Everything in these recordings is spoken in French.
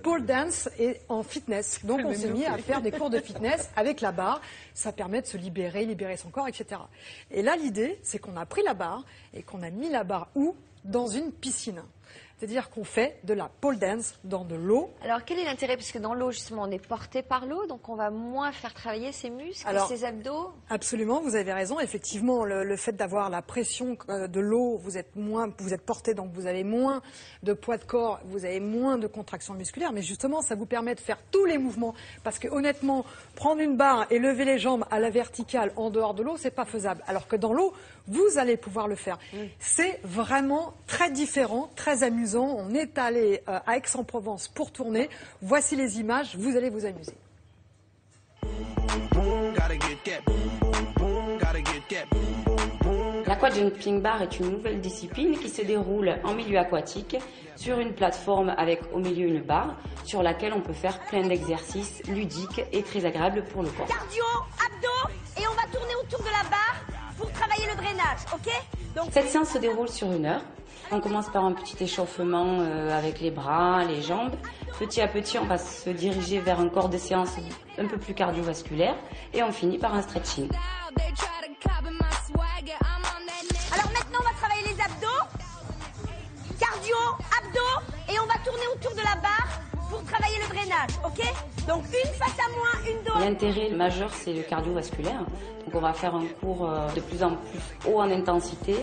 pole dance et en fitness. Donc on s'est mis à faire des cours de fitness avec la barre. Ça permet de se libérer son corps, etc. Et là, l'idée, c'est qu'on a pris la barre et qu'on a mis la barre où? Dans une piscine. C'est-à-dire qu'on fait de la pole dance dans de l'eau. Alors, quel est l'intérêt? Puisque dans l'eau, justement, on est porté par l'eau, donc on va moins faire travailler ses muscles, ses abdos. Absolument, vous avez raison. Effectivement, le fait d'avoir la pression de l'eau, vous êtes porté, donc vous avez moins de poids de corps, vous avez moins de contractions musculaires. Mais justement, ça vous permet de faire tous les mouvements. Parce que honnêtement, prendre une barre et lever les jambes à la verticale en dehors de l'eau, c'est pas faisable. Alors que dans l'eau, vous allez pouvoir le faire. C'est vraiment très différent, très amusant. On est allé à Aix-en-Provence pour tourner. Voici les images, vous allez vous amuser. L'aquajumping bar est une nouvelle discipline qui se déroule en milieu aquatique sur une plateforme avec au milieu une barre sur laquelle on peut faire plein d'exercices ludiques et très agréables pour le corps. Cardio, abdos et on va tourner autour de la barre pour travailler le drainage, ok? Donc... Cette séance se déroule sur 1 heure. On commence par un petit échauffement avec les bras, les jambes. Petit à petit, on va se diriger vers un corps de séance un peu plus cardiovasculaire et on finit par un stretching. Alors maintenant, on va travailler les abdos. Cardio, abdos et on va tourner autour de la barre pour travailler le drainage, ok? Donc une face à moi, une dos. L'intérêt majeur, c'est le cardiovasculaire. Donc on va faire un cours de plus en plus haut en intensité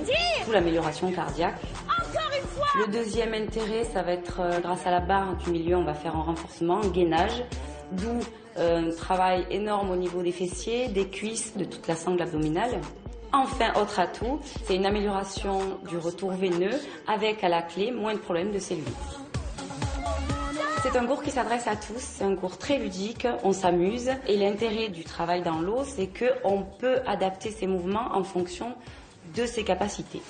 pour l'amélioration cardiaque. Encore une fois. Le deuxième intérêt, ça va être grâce à la barre du milieu, on va faire un renforcement, un gainage, d'où un travail énorme au niveau des fessiers, des cuisses, de toute la sangle abdominale. Enfin, autre atout, c'est une amélioration du retour veineux avec à la clé moins de problèmes de cellulite. C'est un cours qui s'adresse à tous, c'est un cours très ludique, on s'amuse et l'intérêt du travail dans l'eau, c'est qu'on peut adapter ses mouvements en fonction de ses capacités.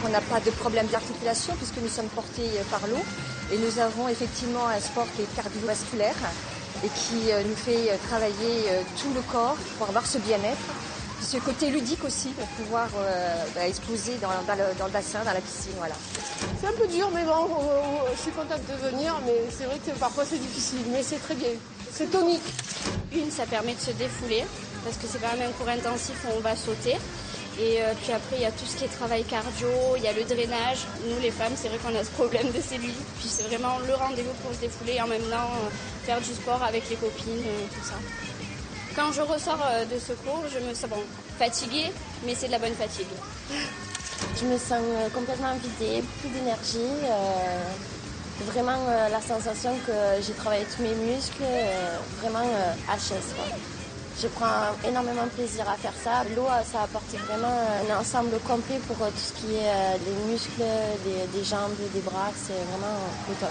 On n'a pas de problème d'articulation puisque nous sommes portés par l'eau et nous avons effectivement un sport qui est cardiovasculaire et qui nous fait travailler tout le corps pour avoir ce bien-être. Ce côté ludique aussi pour pouvoir exploser dans le bassin, dans la piscine, voilà. C'est un peu dur, mais bon, je suis contente de venir, mais c'est vrai que parfois c'est difficile, mais c'est très bien, c'est tonique. Ça permet de se défouler, parce que c'est quand même un cours intensif où on va sauter. Et puis après, il y a tout ce qui est travail cardio, il y a le drainage. Nous, les femmes, c'est vrai qu'on a ce problème de cellulite. Puis c'est vraiment le rendez-vous pour se défouler et en même temps faire du sport avec les copines, tout ça. Quand je ressors de ce cours, je me sens fatiguée, mais c'est de la bonne fatigue. Je me sens complètement vidée, plus d'énergie. Vraiment la sensation que j'ai travaillé tous mes muscles, vraiment HS, quoi. Je prends énormément de plaisir à faire ça. L'eau, ça apporte vraiment un ensemble complet pour tout ce qui est des muscles, des jambes, des bras. C'est vraiment le top.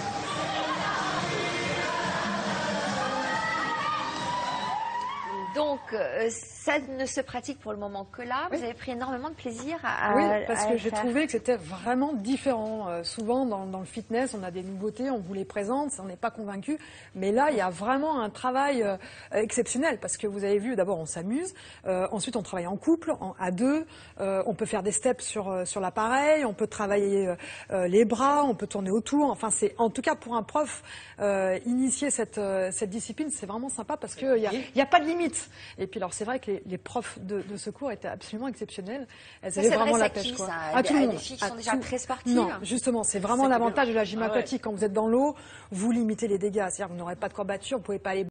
Donc, ça ne se pratique pour le moment que là. Vous avez pris énormément de plaisir à Oui, parce que j'ai faire. trouvé que c'était vraiment différent. Souvent, dans le fitness, on a des nouveautés, on vous les présente, on n'est pas convaincu. Mais là, il y a vraiment un travail exceptionnel parce que vous avez vu, d'abord, on s'amuse. Ensuite, on travaille en couple, à deux. On peut faire des steps sur l'appareil. On peut travailler les bras. On peut tourner autour. Enfin, c'est en tout cas pour un prof initier cette discipline, c'est vraiment sympa parce qu'il n'y a pas de limite. Et puis alors c'est vrai que les profs de ce cours étaient absolument exceptionnels. Elles avaient vraiment la pêche, quoi. À tout le monde. Des filles qui sont déjà très sportives. Non, justement, c'est vraiment l'avantage de la gym aquatique. Quand vous êtes dans l'eau, vous limitez les dégâts. C'est-à-dire que vous n'aurez pas de courbatures, vous ne pouvez pas aller